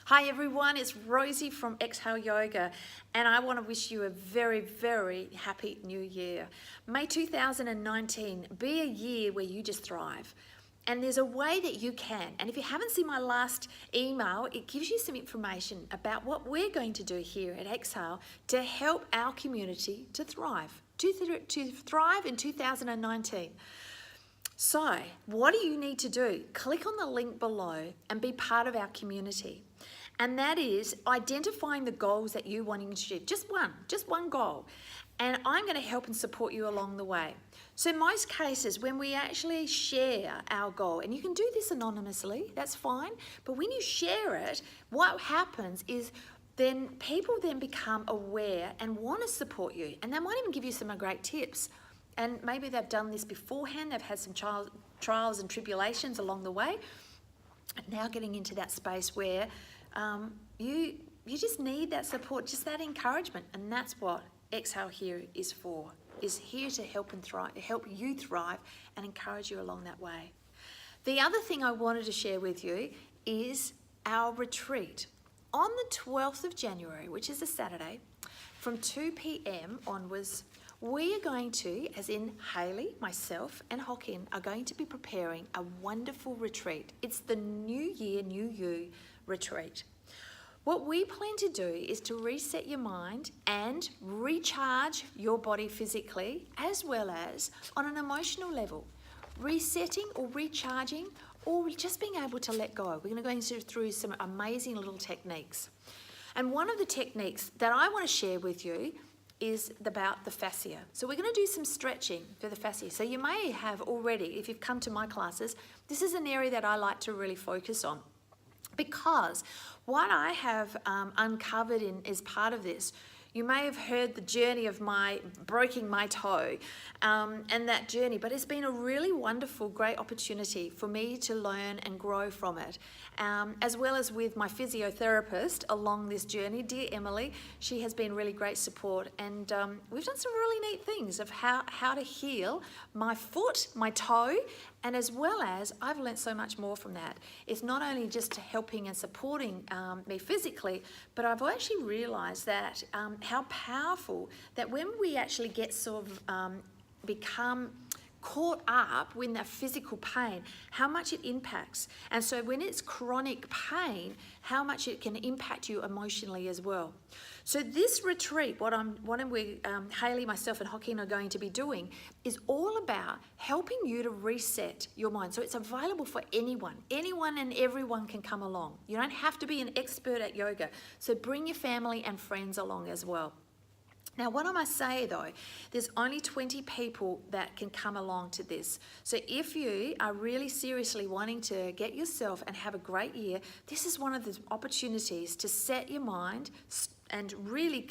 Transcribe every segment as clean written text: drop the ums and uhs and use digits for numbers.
Hi everyone, it's Rosie from Exhale Yoga, and I want to wish you a very, very happy new year. May 2019 be a year where you just thrive. And there's a way that you can. And if you haven't seen my last email, it gives you some information about what we're going to do here at Exhale to help our community to thrive, to thrive in 2019. So, what do you need to do? Click on the link below and be part of our community. And that is identifying the goals that you want to achieve. Just one goal. And I'm going to help and support you along the way. So in most cases, when we actually share our goal, and you can do this anonymously, that's fine. But when you share it, what happens is then people then become aware and want to support you. And they might even give you some great tips. And maybe they've done this beforehand, they've had some trials and tribulations along the way. And now getting into that space where you just need that support, just that encouragement. And that's what Exhale here is for, is here to help you thrive and encourage you along that way. The other thing I wanted to share with you is our retreat. On the 12th of January, which is a Saturday, from 2 p.m. onwards, we are going to, as in Hayley, myself and Hokin, are going to be preparing a wonderful retreat. It's the New Year, New You retreat. What we plan to do is to reset your mind and recharge your body physically, as well as on an emotional level. Resetting or recharging, or just being able to let go. We're going to go through some amazing little techniques. And one of the techniques that I want to share with you is about the fascia. So we're going to do some stretching for the fascia. So you may have already, if you've come to my classes, this is an area that I like to really focus on, because what I have uncovered as part of this, you may have heard the journey of my breaking my toe and that journey, but it's been a really wonderful, great opportunity for me to learn and grow from it, as well as with my physiotherapist along this journey, dear Emily. She has been really great support, and we've done some really neat things of how to heal my foot, my toe, and as well as I've learned so much more from that. It's not only just helping and supporting me physically, but I've actually realized that how powerful that when we actually get sort of become caught up with that physical pain, how much it impacts. And so when it's chronic pain, how much it can impact you emotionally as well. So this retreat, what Hayley, myself and Hokin are going to be doing is all about helping you to reset your mind. So it's available for anyone. Anyone and everyone can come along. You don't have to be an expert at yoga. So bring your family and friends along as well. Now, what I must say though, there's only 20 people that can come along to this. So if you are really seriously wanting to get yourself and have a great year, this is one of the opportunities to set your mind and really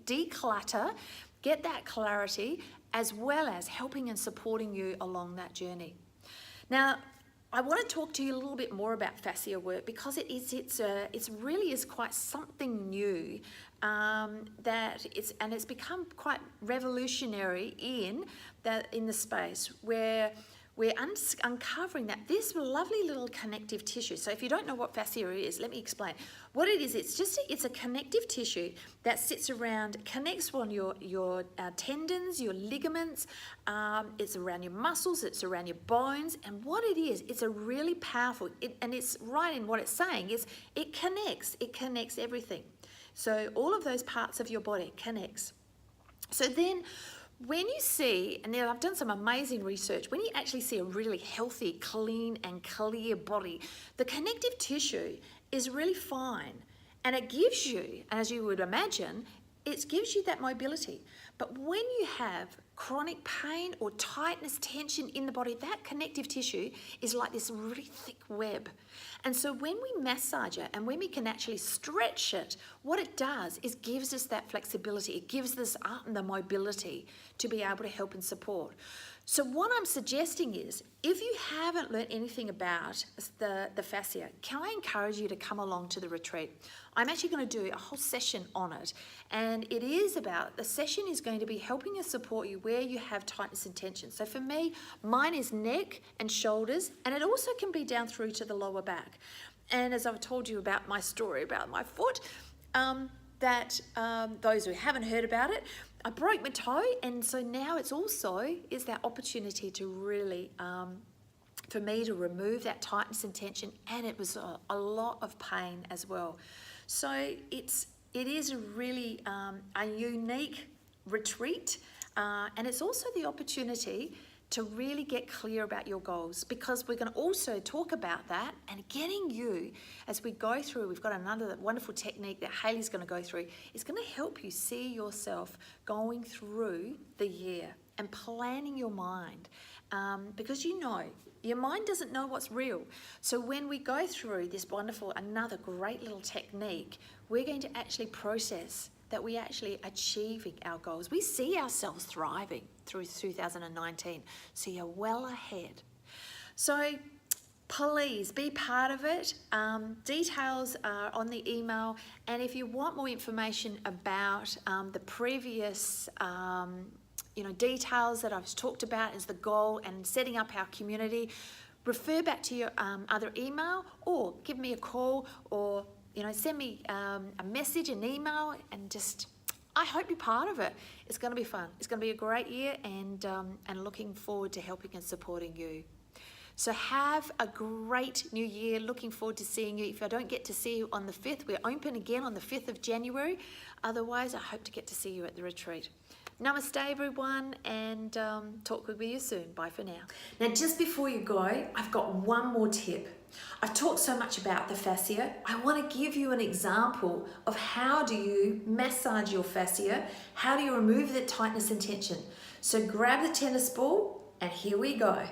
declutter, get that clarity, as well as helping and supporting you along that journey. Now, I want to talk to you a little bit more about fascia work, because it's really is quite something new it's become quite revolutionary in the space where we're uncovering that this lovely little connective tissue. So if you don't know what fascia is, let me explain. What it is, it's a connective tissue that sits around, connects on your tendons, your ligaments, it's around your muscles, it's around your bones. And what it is, it's a really powerful, and it's right in what it's saying, is it connects everything. So all of those parts of your body connects. So then when you see, and I've done some amazing research, when you actually see a really healthy, clean and clear body, the connective tissue is really fine. And it gives you, as you would imagine, it gives you that mobility. But when you have chronic pain or tightness, tension in the body, that connective tissue is like this really thick web. And so when we massage it and when we can actually stretch it, what it does is gives us that flexibility. It gives us the mobility to be able to help and support. So what I'm suggesting is, if you haven't learned anything about the fascia, can I encourage you to come along to the retreat? I'm actually going to do a whole session on it. And it is about, the session is going to be helping us support you where you have tightness and tension. So for me, mine is neck and shoulders, and it also can be down through to the lower back. And as I've told you about my story about my foot, those who haven't heard about it, I broke my toe, and so now it's also is that opportunity to really, for me to remove that tightness and tension, and it was a lot of pain as well. So it is really a unique retreat, and it's also the opportunity to really get clear about your goals, because we're going to also talk about that and getting you, as we go through, we've got another wonderful technique that Hayley's going to go through. It's going to help you see yourself going through the year and planning your mind, because you know, your mind doesn't know what's real. So when we go through this wonderful, another great little technique, we're going to actually process that we actually achieving our goals. We see ourselves thriving through 2019, so you're well ahead. So please be part of it. Details are on the email, and if you want more information about the previous details that I've talked about as the goal and setting up our community, refer back to your other email, or give me a call, or send me a message, an email, and just, I hope you're part of it. It's going to be fun. It's going to be a great year, and looking forward to helping and supporting you. So have a great new year. Looking forward to seeing you. If I don't get to see you on the 5th, we're open again on the 5th of January. Otherwise, I hope to get to see you at the retreat. Namaste everyone, and talk with you soon. Bye for now. Now, just before you go, I've got one more tip. I've talked so much about the fascia. I want to give you an example of how do you massage your fascia, how do you remove the tightness and tension. So grab the tennis ball, and here we go.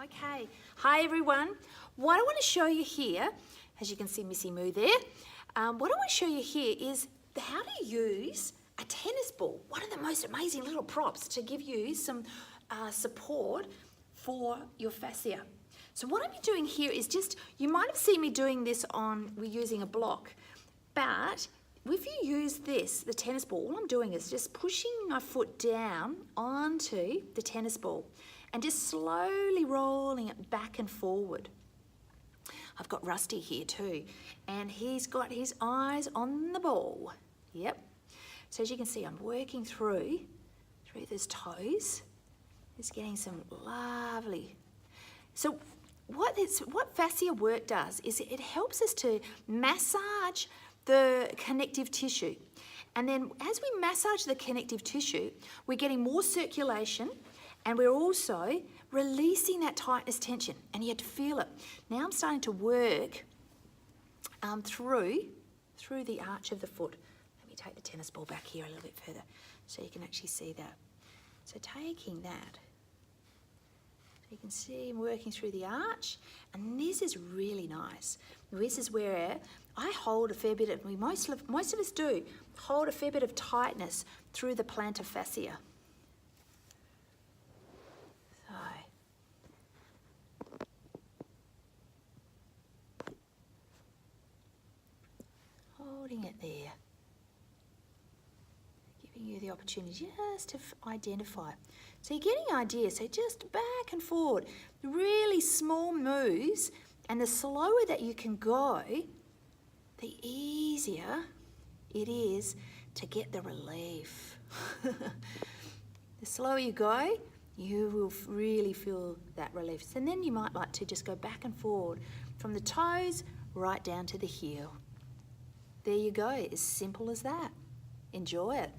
Okay, hi everyone. What I want to show you here, as you can see Missy Moo there, what I want to show you here is how to use a tennis ball, one of the most amazing little props to give you some support for your fascia. So what I'm doing here is just, you might have seen me doing this we're using a block, but if you use this, the tennis ball, all I'm doing is just pushing my foot down onto the tennis ball and just slowly rolling it back and forward. I've got Rusty here too, and he's got his eyes on the ball. Yep. So as you can see, I'm working through those toes, just getting some lovely. So what fascia work does is it helps us to massage the connective tissue. And then as we massage the connective tissue, we're getting more circulation, and we're also releasing that tightness tension, and you have to feel it. Now I'm starting to work through the arch of the foot. Take the tennis ball back here a little bit further so you can actually see that. So taking that, so you can see I'm working through the arch, and this is really nice. This is where I hold a fair bit of, most of us do, hold a fair bit of tightness through the plantar fascia. So, holding it there. You the opportunity just to identify. So you're getting ideas, so just back and forward, really small moves, and the slower that you can go, the easier it is to get the relief. The slower you go, you will really feel that relief. And then you might like to just go back and forward from the toes right down to the heel. There you go, as simple as that. Enjoy it.